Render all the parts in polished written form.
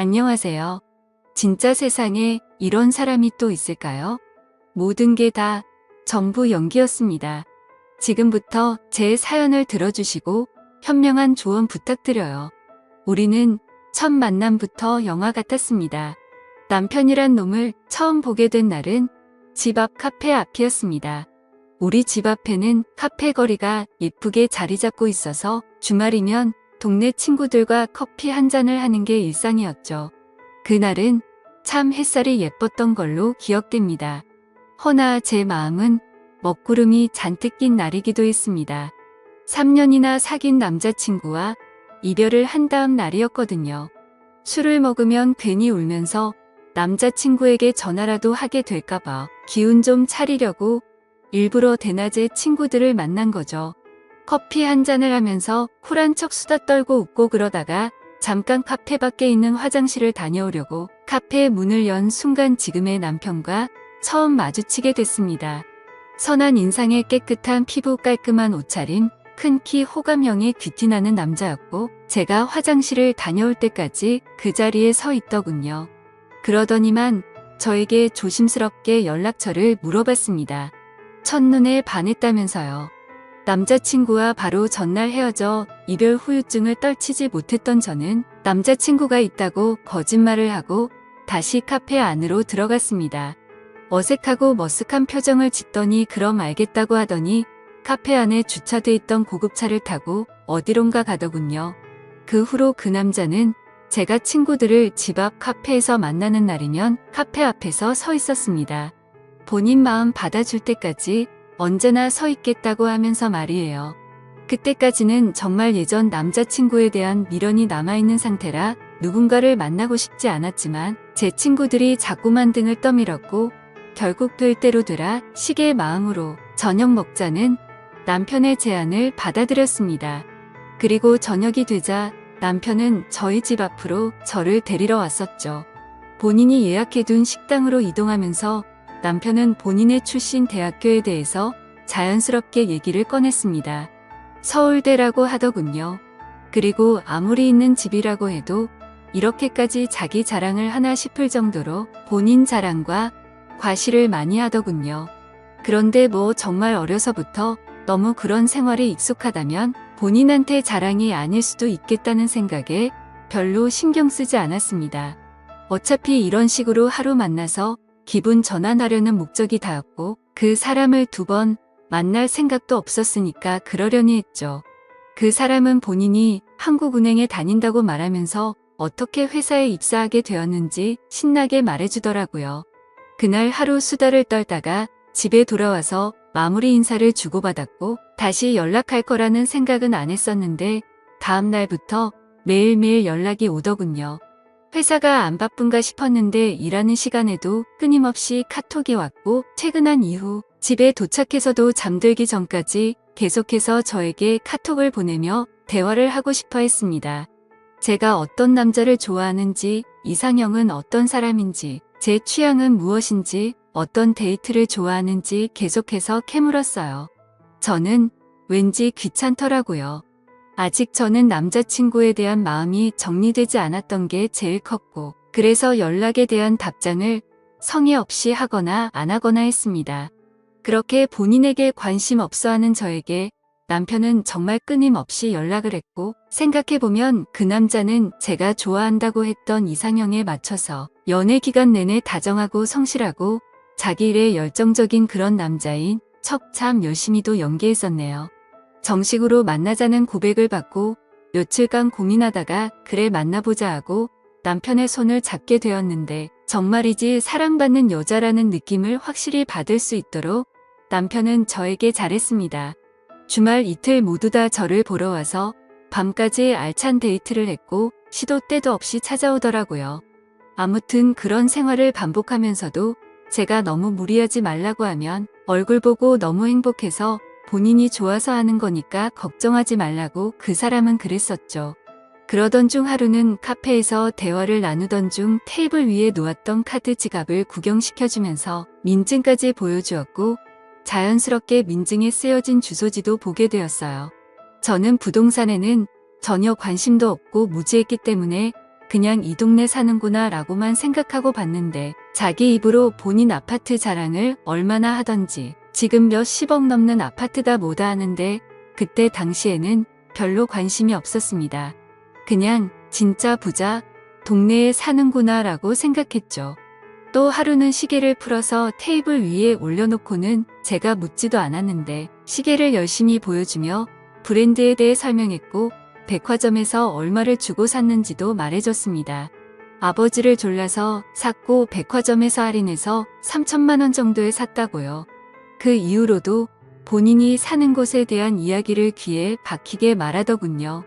안녕하세요. 진짜 세상에 이런 사람이 또 있을까요? 모든 게 다 전부 연기였습니다. 지금부터 제 사연을 들어주시고 현명한 조언 부탁드려요. 우리는 첫 만남부터 영화 같았습니다. 남편이란 놈을 처음 보게 된 날은 집 앞 카페 앞이었습니다. 우리 집 앞에는 카페 거리가 예쁘게 자리 잡고 있어서 주말이면 동네 친구들과 커피 한 잔을 하는 게 일상이었죠. 그날은 참 햇살이 예뻤던 걸로 기억됩니다. 허나 제 마음은 먹구름이 잔뜩 낀 날이기도 했습니다. 3년이나 사귄 남자친구와 이별을 한 다음 날이었거든요. 술을 먹으면 괜히 울면서 남자친구에게 전화라도 하게 될까봐 기운 좀 차리려고 일부러 대낮에 친구들을 만난 거죠. 커피 한 잔을 하면서 쿨한 척 수다 떨고 웃고 그러다가 잠깐 카페 밖에 있는 화장실을 다녀오려고 카페의 문을 연 순간 지금의 남편과 처음 마주치게 됐습니다. 선한 인상에 깨끗한 피부, 깔끔한 옷차림, 큰 키, 호감형의 귀티나는 남자였고 제가 화장실을 다녀올 때까지 그 자리에 서 있더군요. 그러더니만 저에게 조심스럽게 연락처를 물어봤습니다. 첫눈에 반했다면서요. 남자친구와 바로 전날 헤어져 이별 후유증을 떨치지 못했던 저는 남자친구가 있다고 거짓말을 하고 다시 카페 안으로 들어갔습니다. 어색하고 머쓱한 표정을 짓더니 그럼 알겠다고 하더니 카페 안에 주차돼 있던 고급차를 타고 어디론가 가더군요. 그 후로 그 남자는 제가 친구들을 집 앞 카페에서 만나는 날이면 카페 앞에서 서 있었습니다. 본인 마음 받아줄 때까지 언제나 서 있겠다고 하면서 말이에요. 그때까지는 정말 예전 남자친구에 대한 미련이 남아있는 상태라 누군가를 만나고 싶지 않았지만 제 친구들이 자꾸만 등을 떠밀었고 결국 될 대로 되라 시계의 마음으로 저녁 먹자는 남편의 제안을 받아들였습니다. 그리고 저녁이 되자 남편은 저희 집 앞으로 저를 데리러 왔었죠. 본인이 예약해둔 식당으로 이동하면서 남편은 본인의 출신 대학교에 대해서 자연스럽게 얘기를 꺼냈습니다. 서울대라고 하더군요. 그리고 아무리 있는 집이라고 해도 이렇게까지 자기 자랑을 하나 싶을 정도로 본인 자랑과 과시를 많이 하더군요. 그런데 뭐 정말 어려서부터 너무 그런 생활이 익숙하다면 본인한테 자랑이 아닐 수도 있겠다는 생각에 별로 신경 쓰지 않았습니다. 어차피 이런 식으로 하루 만나서 기분 전환하려는 목적이 다였고 그 사람을 2번 만날 생각도 없었으니까 그러려니 했죠. 그 사람은 본인이 한국은행에 다닌다고 말하면서 어떻게 회사에 입사하게 되었는지 신나게 말해주더라고요. 그날 하루 수다를 떨다가 집에 돌아와서 마무리 인사를 주고받았고 다시 연락할 거라는 생각은 안 했었는데 다음 날부터 매일매일 연락이 오더군요. 회사가 안 바쁜가 싶었는데 일하는 시간에도 끊임없이 카톡이 왔고 퇴근한 이후 집에 도착해서도 잠들기 전까지 계속해서 저에게 카톡을 보내며 대화를 하고 싶어 했습니다. 제가 어떤 남자를 좋아하는지, 이상형은 어떤 사람인지, 제 취향은 무엇인지, 어떤 데이트를 좋아하는지 계속해서 캐물었어요. 저는 왠지 귀찮더라고요. 아직 저는 남자친구에 대한 마음이 정리되지 않았던 게 제일 컸고 그래서 연락에 대한 답장을 성의 없이 하거나 안 하거나 했습니다. 그렇게 본인에게 관심 없어 하는 저에게 남편은 정말 끊임없이 연락을 했고 생각해보면 그 남자는 제가 좋아한다고 했던 이상형에 맞춰서 연애 기간 내내 다정하고 성실하고 자기 일에 열정적인 그런 남자인 척 참 열심히도 연기했었네요. 정식으로 만나자는 고백을 받고 며칠간 고민하다가 그래 만나보자 하고 남편의 손을 잡게 되었는데 정말이지 사랑받는 여자라는 느낌을 확실히 받을 수 있도록 남편은 저에게 잘했습니다. 주말 이틀 모두 다 저를 보러 와서 밤까지 알찬 데이트를 했고 시도 때도 없이 찾아오더라고요. 아무튼 그런 생활을 반복하면서도 제가 너무 무리하지 말라고 하면 얼굴 보고 너무 행복해서 본인이 좋아서 하는 거니까 걱정하지 말라고 그 사람은 그랬었죠. 그러던 중 하루는 카페에서 대화를 나누던 중 테이블 위에 놓았던 카드 지갑을 구경시켜주면서 민증까지 보여주었고 자연스럽게 민증에 쓰여진 주소지도 보게 되었어요. 저는 부동산에는 전혀 관심도 없고 무지했기 때문에 그냥 이 동네 사는구나 라고만 생각하고 봤는데 자기 입으로 본인 아파트 자랑을 얼마나 하던지 지금 몇십억 넘는 아파트다 뭐다 하는데 그때 당시에는 별로 관심이 없었습니다. 그냥 진짜 부자, 동네에 사는구나 라고 생각했죠. 또 하루는 시계를 풀어서 테이블 위에 올려놓고는 제가 묻지도 않았는데 시계를 열심히 보여주며 브랜드에 대해 설명했고 백화점에서 얼마를 주고 샀는지도 말해줬습니다. 아버지를 졸라서 샀고 백화점에서 할인해서 3천만 원 정도에 샀다고요. 그 이후로도 본인이 사는 곳에 대한 이야기를 귀에 박히게 말하더군요.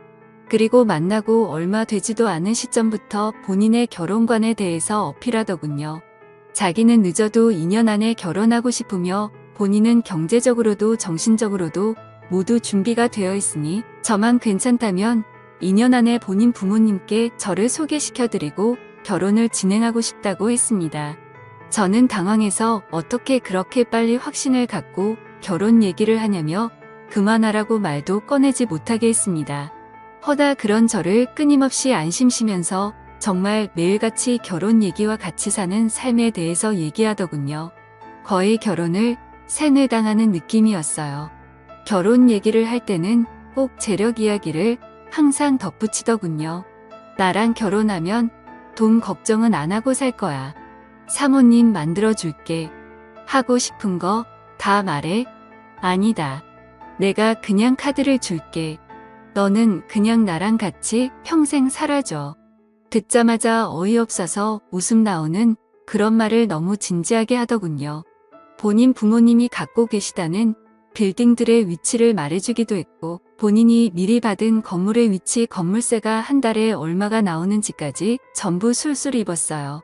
그리고 만나고 얼마 되지도 않은 시점부터 본인의 결혼관에 대해서 어필하더군요. 자기는 늦어도 2년 안에 결혼하고 싶으며 본인은 경제적으로도 정신적으로도 모두 준비가 되어 있으니 저만 괜찮다면 2년 안에 본인 부모님께 저를 소개시켜드리고 결혼을 진행하고 싶다고 했습니다. 저는 당황해서 어떻게 그렇게 빨리 확신을 갖고 결혼 얘기를 하냐며 그만하라고 말도 꺼내지 못하게 했습니다. 허다 그런 저를 끊임없이 안심시면서 정말 매일같이 결혼 얘기와 같이 사는 삶에 대해서 얘기하더군요. 거의 결혼을 세뇌당하는 느낌이었어요. 결혼 얘기를 할 때는 꼭 재력 이야기를 항상 덧붙이더군요. 나랑 결혼하면 돈 걱정은 안 하고 살 거야. 사모님 만들어줄게. 하고 싶은 거 다 말해. 아니다. 내가 그냥 카드를 줄게. 너는 그냥 나랑 같이 평생 살아줘. 듣자마자 어이없어서 웃음 나오는 그런 말을 너무 진지하게 하더군요. 본인 부모님이 갖고 계시다는 빌딩들의 위치를 말해주기도 했고 본인이 미리 받은 건물의 위치 건물세가 한 달에 얼마가 나오는지까지 전부 술술 입었어요.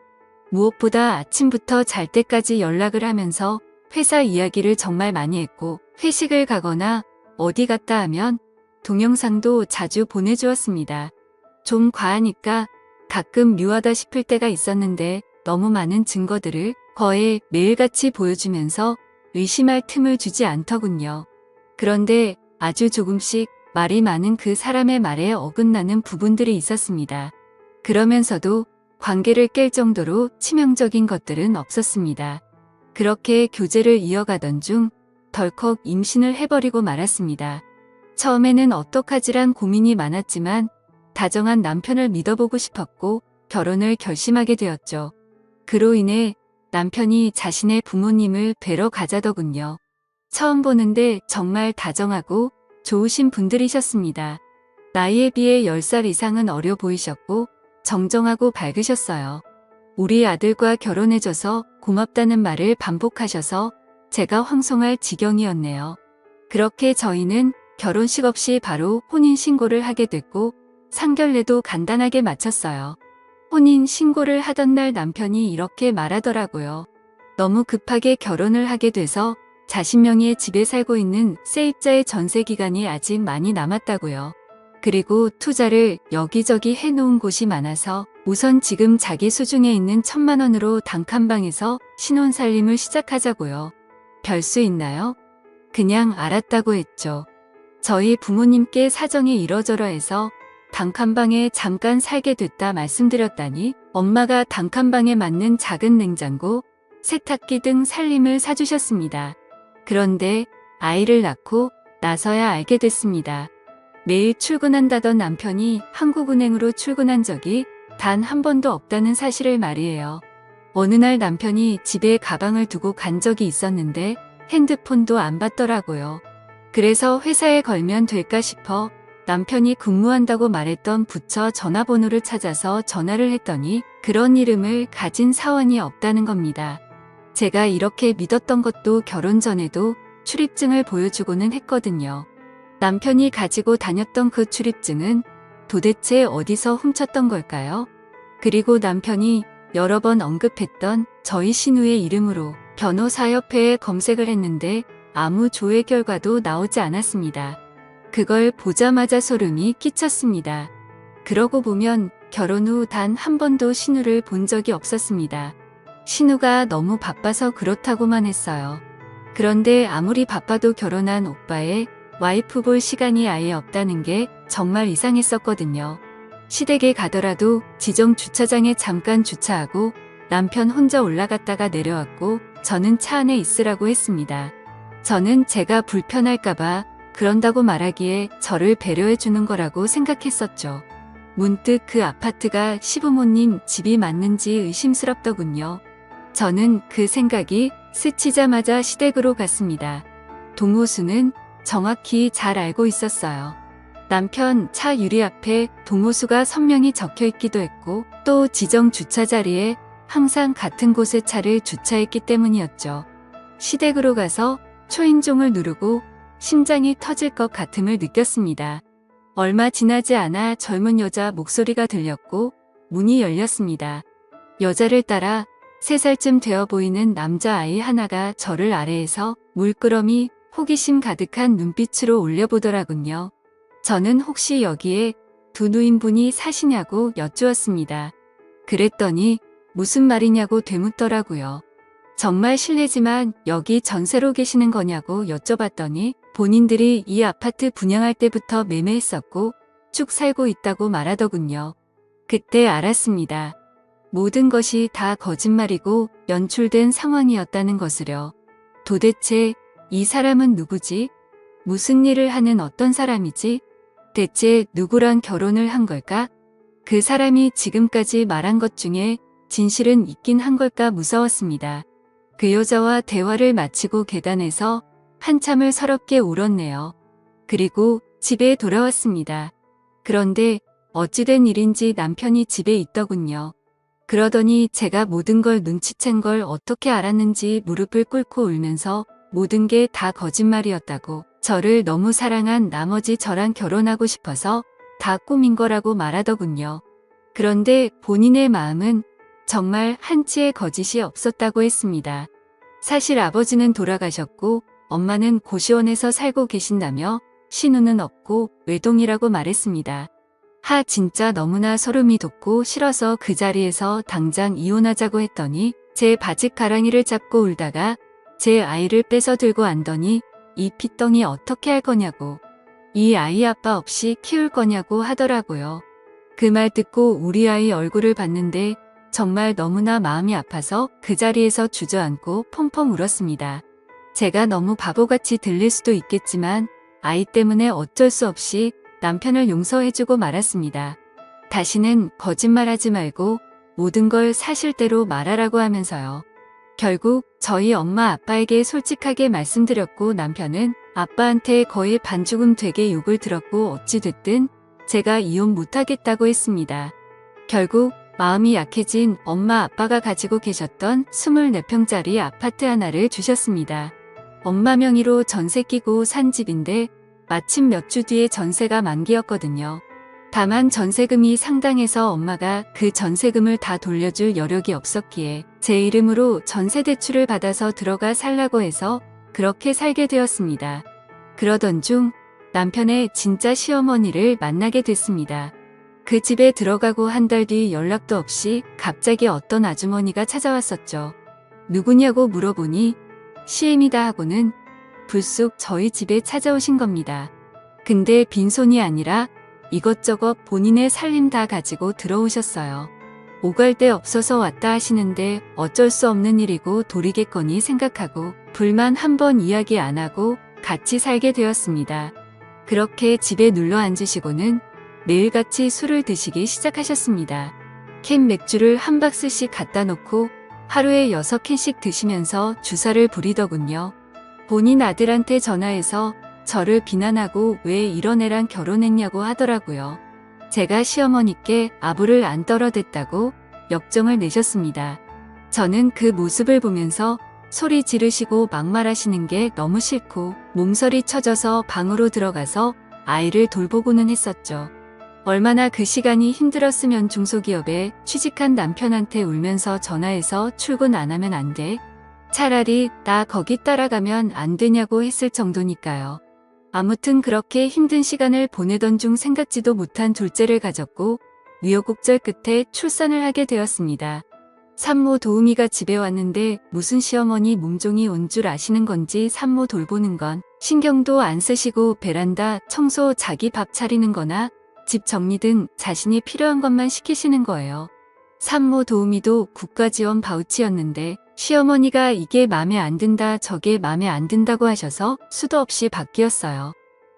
무엇보다 아침부터 잘 때까지 연락을 하면서 회사 이야기를 정말 많이 했고 회식을 가거나 어디 갔다 하면 동영상도 자주 보내주었습니다. 좀 과하니까 가끔 묘하다 싶을 때가 있었는데 너무 많은 증거들을 거의 매일같이 보여주면서 의심할 틈을 주지 않더군요. 그런데 아주 조금씩 말이 많은 그 사람의 말에 어긋나는 부분들이 있었습니다. 그러면서도 관계를 깰 정도로 치명적인 것들은 없었습니다. 그렇게 교제를 이어가던 중 덜컥 임신을 해버리고 말았습니다. 처음에는 어떡하지란 고민이 많았지만 다정한 남편을 믿어보고 싶었고 결혼을 결심하게 되었죠. 그로 인해 남편이 자신의 부모님을 뵈러 가자더군요. 처음 보는데 정말 다정하고 좋으신 분들이셨습니다. 나이에 비해 10살 이상은 어려 보이셨고 정정하고 밝으셨어요. 우리 아들과 결혼해줘서 고맙다는 말을 반복하셔서 제가 황송할 지경이었네요. 그렇게 저희는 결혼식 없이 바로 혼인신고를 하게 됐고 상견례도 간단하게 마쳤어요. 혼인신고를 하던 날 남편이 이렇게 말하더라고요. 너무 급하게 결혼을 하게 돼서 자신 명의의 집에 살고 있는 세입자의 전세 기간이 아직 많이 남았다고요. 그리고 투자를 여기저기 해놓은 곳이 많아서 우선 지금 자기 수중에 있는 1,000만 원으로 단칸방에서 신혼살림을 시작하자고요. 별 수 있나요? 그냥 알았다고 했죠. 저희 부모님께 사정이 이러저러해서 단칸방에 잠깐 살게 됐다 말씀드렸다니 엄마가 단칸방에 맞는 작은 냉장고, 세탁기 등 살림을 사주셨습니다. 그런데 아이를 낳고 나서야 알게 됐습니다. 매일 출근한다던 남편이 한국은행으로 출근한 적이 단 한 번도 없다는 사실을 말이에요. 어느 날 남편이 집에 가방을 두고 간 적이 있었는데 핸드폰도 안 받더라고요. 그래서 회사에 걸면 될까 싶어 남편이 근무한다고 말했던 부처 전화번호를 찾아서 전화를 했더니 그런 이름을 가진 사원이 없다는 겁니다. 제가 이렇게 믿었던 것도 결혼 전에도 출입증을 보여주고는 했거든요. 남편이 가지고 다녔던 그 출입증은 도대체 어디서 훔쳤던 걸까요? 그리고 남편이 여러 번 언급했던 저희 신우의 이름으로 변호사협회에 검색을 했는데 아무 조회 결과도 나오지 않았습니다. 그걸 보자마자 소름이 끼쳤습니다. 그러고 보면 결혼 후 단 한 번도 신우를 본 적이 없었습니다. 신우가 너무 바빠서 그렇다고만 했어요. 그런데 아무리 바빠도 결혼한 오빠의 와이프 볼 시간이 아예 없다는 게 정말 이상했었거든요. 시댁에 가더라도 지정 주차장에 잠깐 주차하고 남편 혼자 올라갔다가 내려왔고 저는 차 안에 있으라고 했습니다. 저는 제가 불편할까봐 그런다고 말하기에 저를 배려해 주는 거라고 생각했었죠. 문득 그 아파트가 시부모님 집이 맞는지 의심스럽더군요. 저는 그 생각이 스치자마자 시댁으로 갔습니다. 동호수는 정확히 잘 알고 있었어요. 남편 차 유리 앞에 동호수가 선명히 적혀 있기도 했고 또 지정 주차 자리에 항상 같은 곳에 차를 주차했기 때문이었죠. 시댁으로 가서 초인종을 누르고 심장이 터질 것 같음을 느꼈습니다. 얼마 지나지 않아 젊은 여자 목소리가 들렸고 문이 열렸습니다. 여자를 따라 3살쯤 되어 보이는 남자아이 하나가 저를 아래에서 물끄러미 호기심 가득한 눈빛으로 올려보더라군요. 저는 혹시 여기에 두 노인분이 사시냐고 여쭈었습니다. 그랬더니 무슨 말이냐고 되묻더라고요. 정말 실례지만 여기 전세로 계시는 거냐고 여쭤봤더니 본인들이 이 아파트 분양할 때부터 매매했었고 쭉 살고 있다고 말하더군요. 그때 알았습니다. 모든 것이 다 거짓말이고 연출된 상황이었다는 것을요. 도대체 이 사람은 누구지? 무슨 일을 하는 어떤 사람이지? 대체 누구랑 결혼을 한 걸까? 그 사람이 지금까지 말한 것 중에 진실은 있긴 한 걸까 무서웠습니다. 그 여자와 대화를 마치고 계단에서 한참을 서럽게 울었네요. 그리고 집에 돌아왔습니다. 그런데 어찌된 일인지 남편이 집에 있더군요. 그러더니 제가 모든 걸 눈치챈 걸 어떻게 알았는지 무릎을 꿇고 울면서 모든 게 다 거짓말이었다고 저를 너무 사랑한 나머지 저랑 결혼하고 싶어서 다 꿈인 거라고 말하더군요. 그런데 본인의 마음은 정말 한치의 거짓이 없었다고 했습니다. 사실 아버지는 돌아가셨고 엄마는 고시원에서 살고 계신다며 신우는 없고 외동이라고 말했습니다. 진짜 너무나 소름이 돋고 싫어서 그 자리에서 당장 이혼하자고 했더니 제 바짓가랑이를 잡고 울다가 제 아이를 뺏어 들고 안더니 이 핏덩이 어떻게 할 거냐고, 이 아이 아빠 없이 키울 거냐고 하더라고요. 그 말 듣고 우리 아이 얼굴을 봤는데 정말 너무나 마음이 아파서 그 자리에서 주저앉고 펑펑 울었습니다. 제가 너무 바보같이 들릴 수도 있겠지만 아이 때문에 어쩔 수 없이 남편을 용서해주고 말았습니다. 다시는 거짓말하지 말고 모든 걸 사실대로 말하라고 하면서요. 결국 저희 엄마 아빠에게 솔직하게 말씀드렸고 남편은 아빠한테 거의 반죽음 되게 욕을 들었고 어찌됐든 제가 이혼 못하겠다고 했습니다. 결국 마음이 약해진 엄마 아빠가 가지고 계셨던 24평짜리 아파트 하나를 주셨습니다. 엄마 명의로 전세 끼고 산 집인데 마침 몇 주 뒤에 전세가 만기였거든요. 다만 전세금이 상당해서 엄마가 그 전세금을 다 돌려줄 여력이 없었기에 제 이름으로 전세대출을 받아서 들어가 살라고 해서 그렇게 살게 되었습니다. 그러던 중 남편의 진짜 시어머니를 만나게 됐습니다. 그 집에 들어가고 한 달 뒤 연락도 없이 갑자기 어떤 아주머니가 찾아왔었죠. 누구냐고 물어보니 시엠이다 하고는 불쑥 저희 집에 찾아오신 겁니다. 근데 빈손이 아니라 이것저것 본인의 살림 다 가지고 들어오셨어요. 오갈 데 없어서 왔다 하시는데 어쩔 수 없는 일이고 도리겠거니 생각하고 불만 한 번 이야기 안 하고 같이 살게 되었습니다. 그렇게 집에 눌러 앉으시고는 매일같이 술을 드시기 시작하셨습니다. 캔 맥주를 한 박스씩 갖다 놓고 하루에 6캔씩 드시면서 주사를 부리더군요. 본인 아들한테 전화해서 저를 비난하고 왜 이런 애랑 결혼했냐고 하더라고요. 제가 시어머니께 아부를 안 떨어댔다고 역정을 내셨습니다. 저는 그 모습을 보면서 소리 지르시고 막말하시는 게 너무 싫고 몸서리 쳐져서 방으로 들어가서 아이를 돌보고는 했었죠. 얼마나 그 시간이 힘들었으면 중소기업에 취직한 남편한테 울면서 전화해서 출근 안 하면 안 돼? 차라리 나 거기 따라가면 안 되냐고 했을 정도니까요. 아무튼 그렇게 힘든 시간을 보내던 중 생각지도 못한 둘째를 가졌고 우여곡절 끝에 출산을 하게 되었습니다. 산모 도우미가 집에 왔는데 무슨 시어머니 몸종이 온 줄 아시는 건지 산모 돌보는 건 신경도 안 쓰시고 베란다 청소 자기 밥 차리는 거나 집 정리 등 자신이 필요한 것만 시키시는 거예요. 산모 도우미도 국가지원 바우치였는데 시어머니가 이게 맘에 안 든다 저게 맘에 안 든다고 하셔서 수도 없이 바뀌었어요.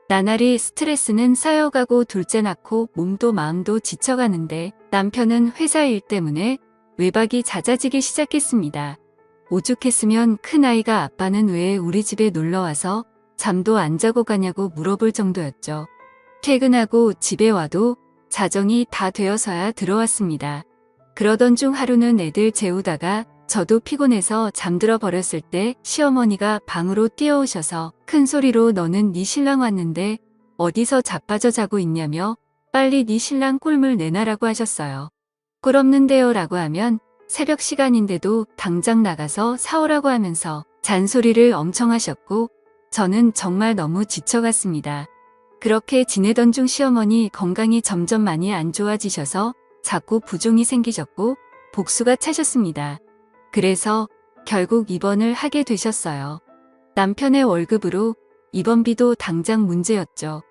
나날이 스트레스는 쌓여가고 둘째 낳고 몸도 마음도 지쳐가는데 남편은 회사 일 때문에 외박이 잦아지기 시작했습니다. 오죽했으면 큰아이가 아빠는 왜 우리 집에 놀러와서 잠도 안 자고 가냐고 물어볼 정도였죠. 퇴근하고 집에 와도 자정이 다 되어서야 들어왔습니다. 그러던 중 하루는 애들 재우다가 저도 피곤해서 잠들어 버렸을 때 시어머니가 방으로 뛰어오셔서 큰 소리로 너는 네 신랑 왔는데 어디서 자빠져 자고 있냐며 빨리 네 신랑 꿀물 내놔라고 하셨어요. 꿀 없는데요 라고 하면 새벽 시간인데도 당장 나가서 사오라고 하면서 잔소리를 엄청 하셨고 저는 정말 너무 지쳐갔습니다. 그렇게 지내던 중 시어머니 건강이 점점 많이 안 좋아지셔서 자꾸 부종이 생기셨고 복수가 차셨습니다. 그래서 결국 입원을 하게 되셨어요. 남편의 월급으로 입원비도 당장 문제였죠.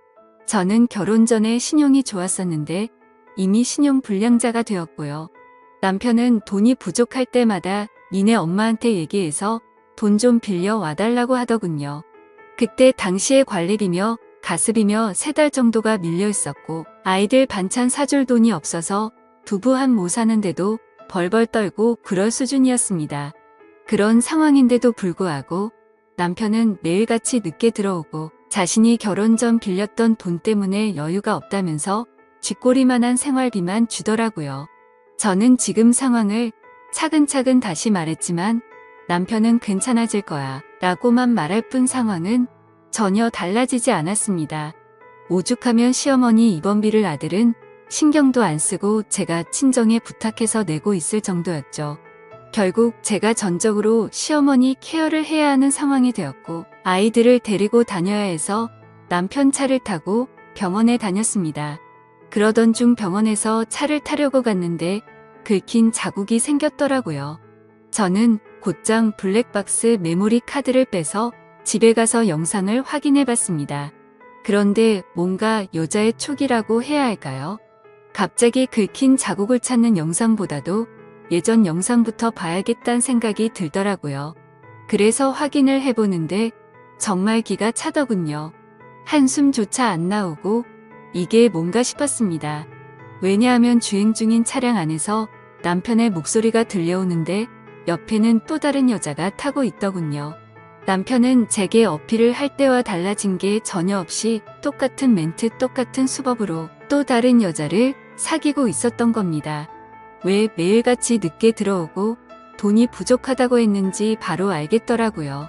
저는 결혼 전에 신용이 좋았었는데 이미 신용 불량자가 되었고요. 남편은 돈이 부족할 때마다 니네 엄마한테 얘기해서 돈 좀 빌려 와달라고 하더군요. 그때 당시에 관리비며 가습이며 3달 정도가 밀려 있었고 아이들 반찬 사줄 돈이 없어서 두부 한 모 사는데도 벌벌 떨고 그럴 수준이었습니다. 그런 상황인데도 불구하고 남편은 매일같이 늦게 들어오고 자신이 결혼 전 빌렸던 돈 때문에 여유가 없다면서 쥐꼬리만한 생활비만 주더라고요. 저는 지금 상황을 차근차근 다시 말했지만 남편은 괜찮아질 거야 라고만 말할 뿐 상황은 전혀 달라지지 않았습니다. 오죽하면 시어머니 입원비를 아들은 신경도 안 쓰고 제가 친정에 부탁해서 내고 있을 정도였죠. 결국 제가 전적으로 시어머니 케어를 해야 하는 상황이 되었고 아이들을 데리고 다녀야 해서 남편 차를 타고 병원에 다녔습니다. 그러던 중 병원에서 차를 타려고 갔는데 긁힌 자국이 생겼더라고요. 저는 곧장 블랙박스 메모리 카드를 빼서 집에 가서 영상을 확인해 봤습니다. 그런데 뭔가 여자의 촉이라고 해야 할까요? 갑자기 긁힌 자국을 찾는 영상보다도 예전 영상부터 봐야겠다는 생각이 들더라고요. 그래서 확인을 해보는데 정말 기가 차더군요. 한숨조차 안 나오고 이게 뭔가 싶었습니다. 왜냐하면 주행 중인 차량 안에서 남편의 목소리가 들려오는데 옆에는 또 다른 여자가 타고 있더군요. 남편은 제게 어필을 할 때와 달라진 게 전혀 없이 똑같은 멘트 똑같은 수법으로 또 다른 여자를 사귀고 있었던 겁니다. 왜 매일같이 늦게 들어오고 돈이 부족하다고 했는지 바로 알겠더라고요.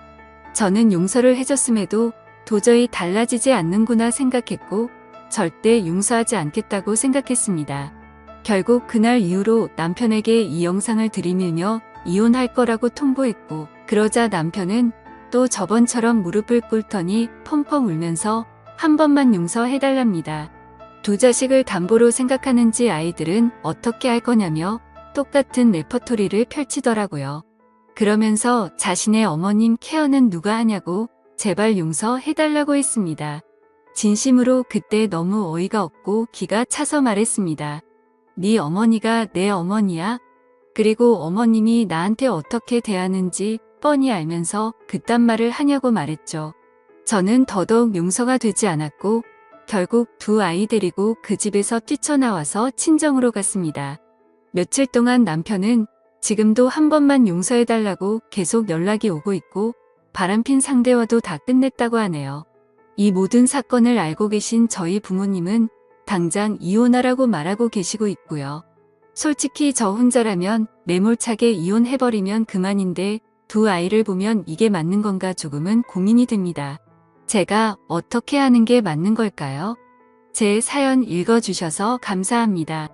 저는 용서를 해줬음에도 도저히 달라지지 않는구나 생각했고 절대 용서하지 않겠다고 생각했습니다. 결국 그날 이후로 남편에게 이 영상을 들이밀며 이혼할 거라고 통보했고 그러자 남편은 또 저번처럼 무릎을 꿇더니 펑펑 울면서 한 번만 용서해달랍니다. 두 자식을 담보로 생각하는지 아이들은 어떻게 할 거냐며 똑같은 레퍼토리를 펼치더라고요. 그러면서 자신의 어머님 케어는 누가 하냐고 제발 용서해달라고 했습니다. 진심으로 그때 너무 어이가 없고 기가 차서 말했습니다. 네 어머니가 내 어머니야? 그리고 어머님이 나한테 어떻게 대하는지 뻔히 알면서 그딴 말을 하냐고 말했죠. 저는 더더욱 용서가 되지 않았고 결국 두 아이 데리고 그 집에서 뛰쳐나와서 친정으로 갔습니다. 며칠 동안 남편은 지금도 한 번만 용서해달라고 계속 연락이 오고 있고 바람핀 상대와도 다 끝냈다고 하네요. 이 모든 사건을 알고 계신 저희 부모님은 당장 이혼하라고 말하고 계시고 있고요. 솔직히 저 혼자라면 매몰차게 이혼해버리면 그만인데 두 아이를 보면 이게 맞는 건가 조금은 고민이 됩니다. 제가 어떻게 하는 게 맞는 걸까요? 제 사연 읽어주셔서 감사합니다.